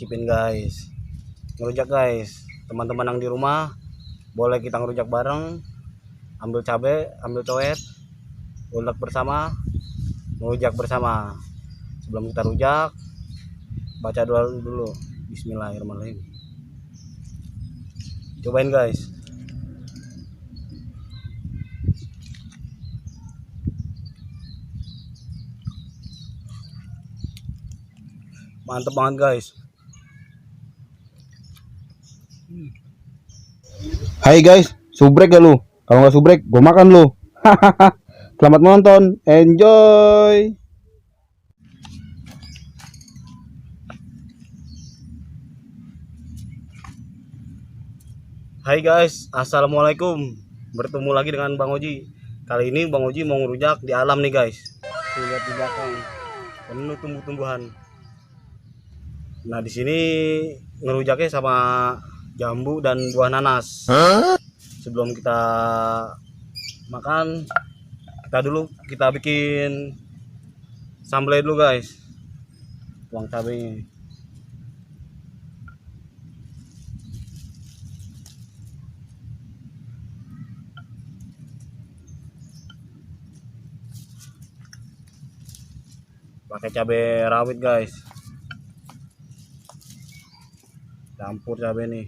cicipin guys. Ngerujak guys. Teman-teman yang di rumah boleh kita ngerujak bareng. Ambil cabai, ambil coet, ulek bersama, ngerujak bersama. Sebelum kita rujak, baca doa dulu. Bismillahirrahmanirrahim. Cobain guys. Mantep banget guys. Hai guys, subrek ya lu? Kalau nggak subrek, gue makan lu. Selamat menonton, enjoy. Hai guys, assalamualaikum. Bertemu lagi dengan Bang Oji. Kali ini Bang Oji mau ngerujak di alam nih guys. Lihat di belakang, penuh tumbuh-tumbuhan. Nah di sini ngerujaknya sama jambu dan buah nanas. Sebelum kita makan, kita bikin sambal dulu guys. Tuang cabenya. Pakai cabai rawit guys. Campur cabai nih.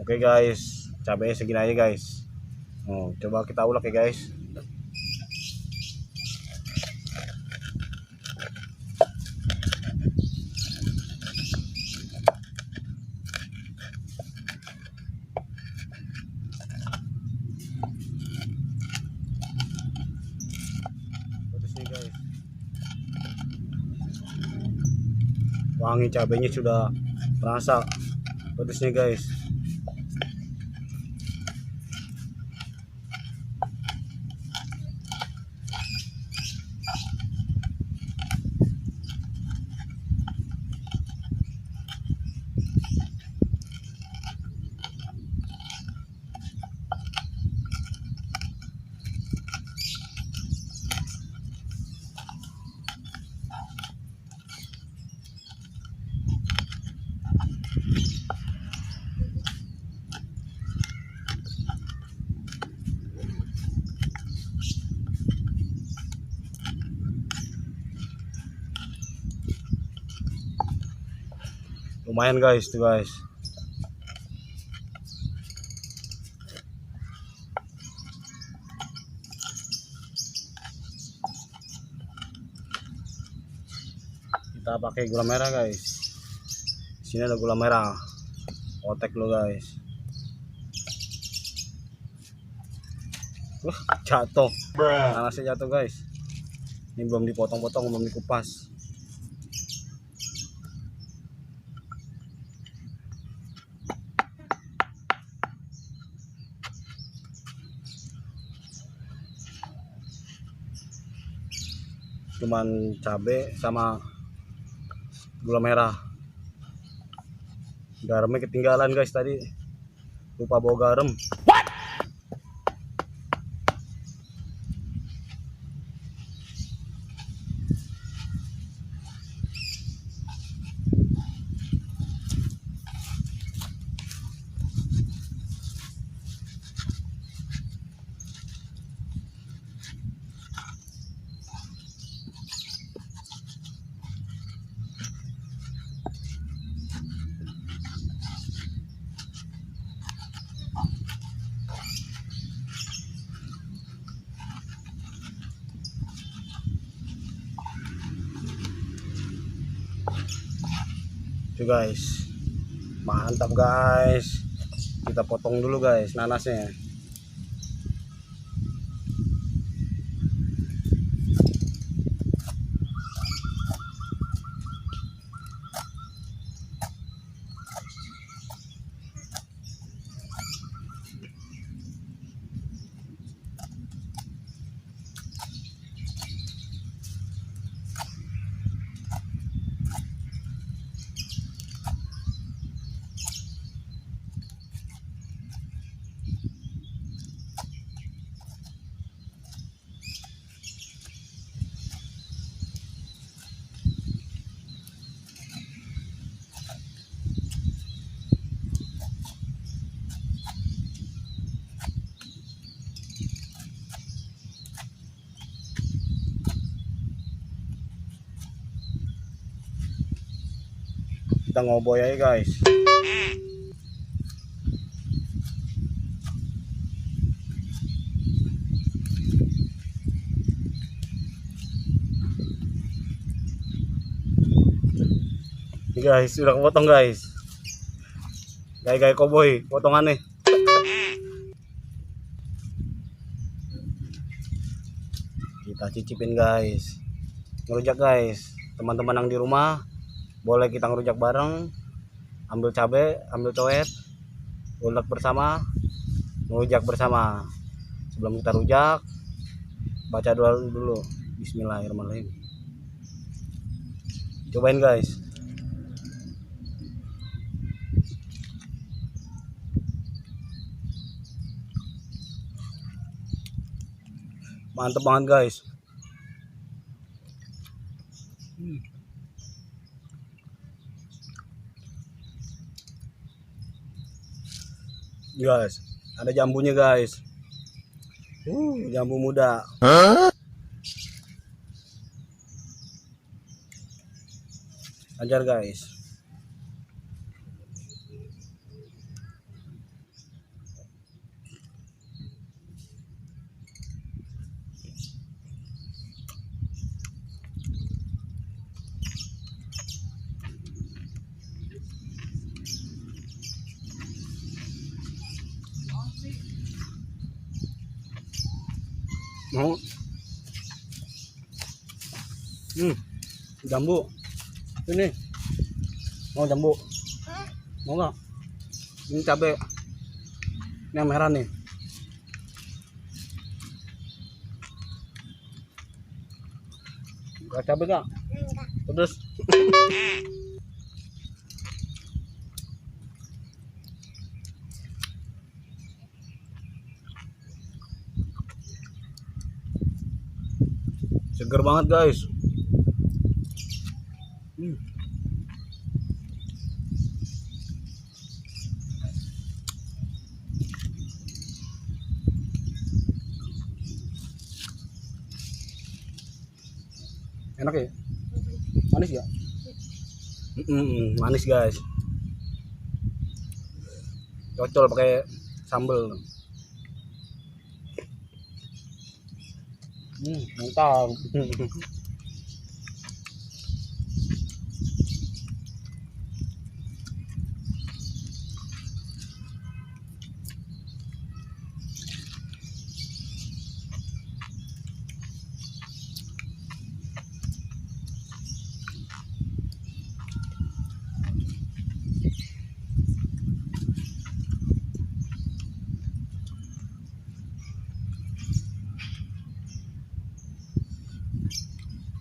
Oke guys, cabainya segini aja guys. Oh, coba kita ulek ya guys. Pedes nih guys. Wangi cabainya sudah terasa pedesnya guys. Lumayan guys tuh guys. Kita pakai gula merah guys. Sini ada gula merah. Otek lo guys. Jatuh. Nanasnya jatuh guys. Ini belum dipotong-potong, belum dikupas. Cuman cabai sama gula merah. Garamnya ketinggalan guys tadi, lupa bawa garam. Tuh guys, mantap guys. Kita potong dulu guys nanasnya. kita ngoboy aja guys. Ini guys, sudah kepotong guys. Gaya-gaya koboi, potongannya. Kita cicipin guys. Ngerujak guys. Teman-teman yang di rumah boleh kita ngerujak bareng. Ambil cabai, ambil toet, ulek bersama, ngerujak bersama. Sebelum kita rujak, baca doa dulu. Bismillahirrahmanirrahim. Cobain guys. Mantep banget guys. Guys, ada jambunya guys. Jambu muda. Ajar guys. Mau? Jambu. Ini. Mau jambu? Mau nggak? Ini cabai. Ini yang merah nih. Gak cabai nggak? Pedes. Seger banget guys. Enak ya? Manis ya? Manis guys. Cocol pakai sambal. Mantap.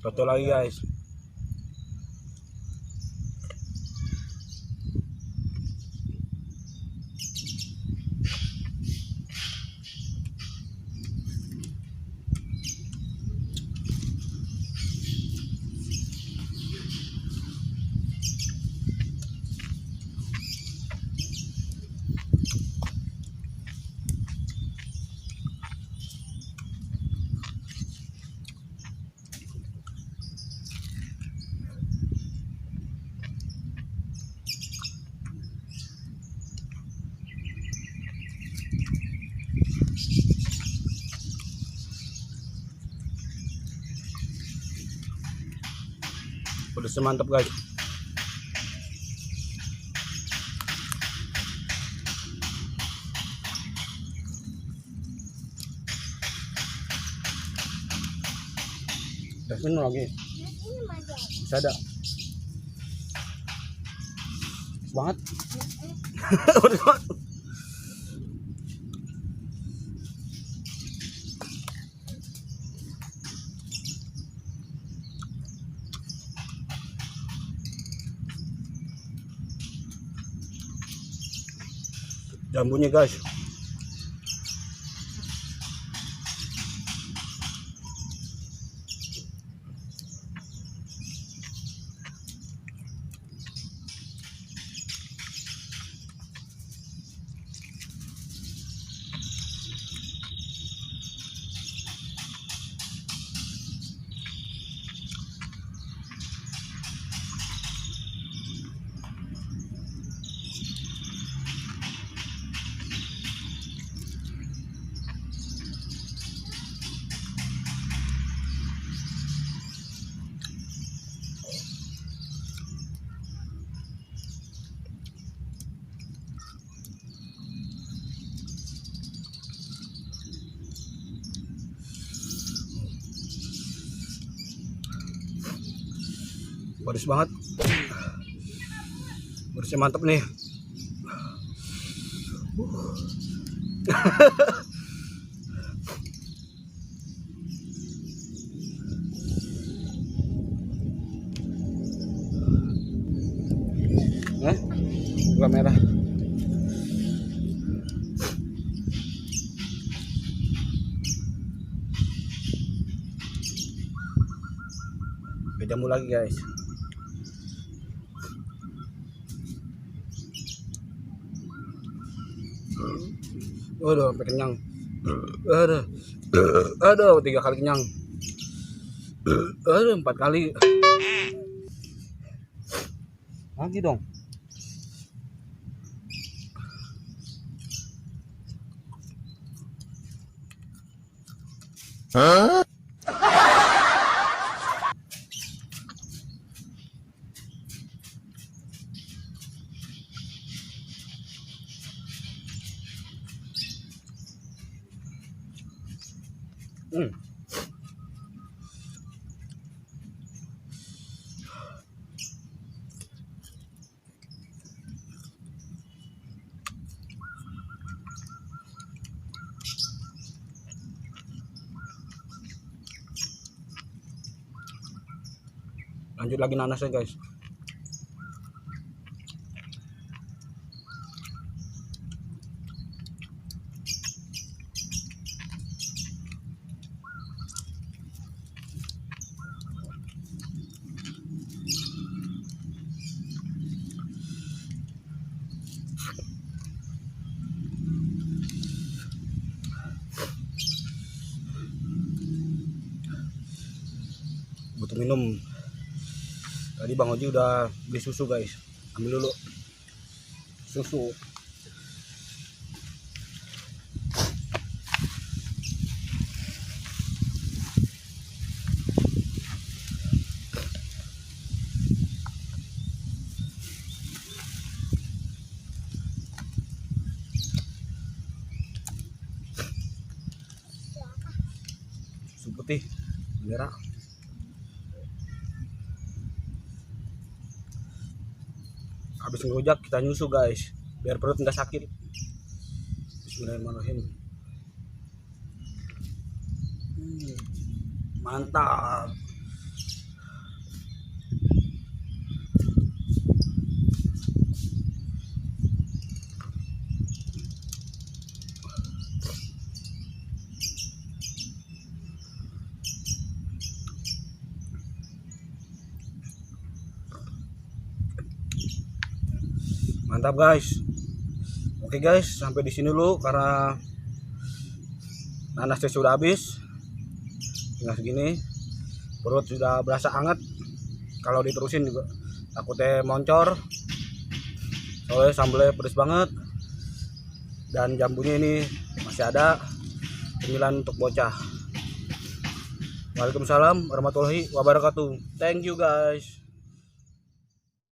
Cocol lagi guys. Pedesnya mantap guys. Udah minum lagi. Bisa ada. Banget. Udah banget. Jambunya guys. Pedes banget. Pedesnya mantep nih. Gula merah. Jamu lagi guys. Aduh, sampai kenyang. Aduh, 3 kali kenyang. Aduh, 4 kali. Lagi dong. Hah? Lanjut lagi nanasnya guys. Butuh minum. Tadi Bang Oji udah beli susu guys. Ambil dulu susu. Susu putih merah. Habis ngerujak kita nyusu guys, biar perut nggak sakit. Bismillahirrahmanirrahim. Mantap. Mantap guys. Oke guys, sampai di sini dulu karena nanasnya sudah habis. Tinggal segini. Perut sudah berasa hangat. Kalau diterusin juga takutnya moncor. Soalnya sambelnya pedes banget. Dan jambunya ini masih ada. Cemilan untuk bocah. Waalaikumsalam warahmatullahi wabarakatuh. Thank you guys.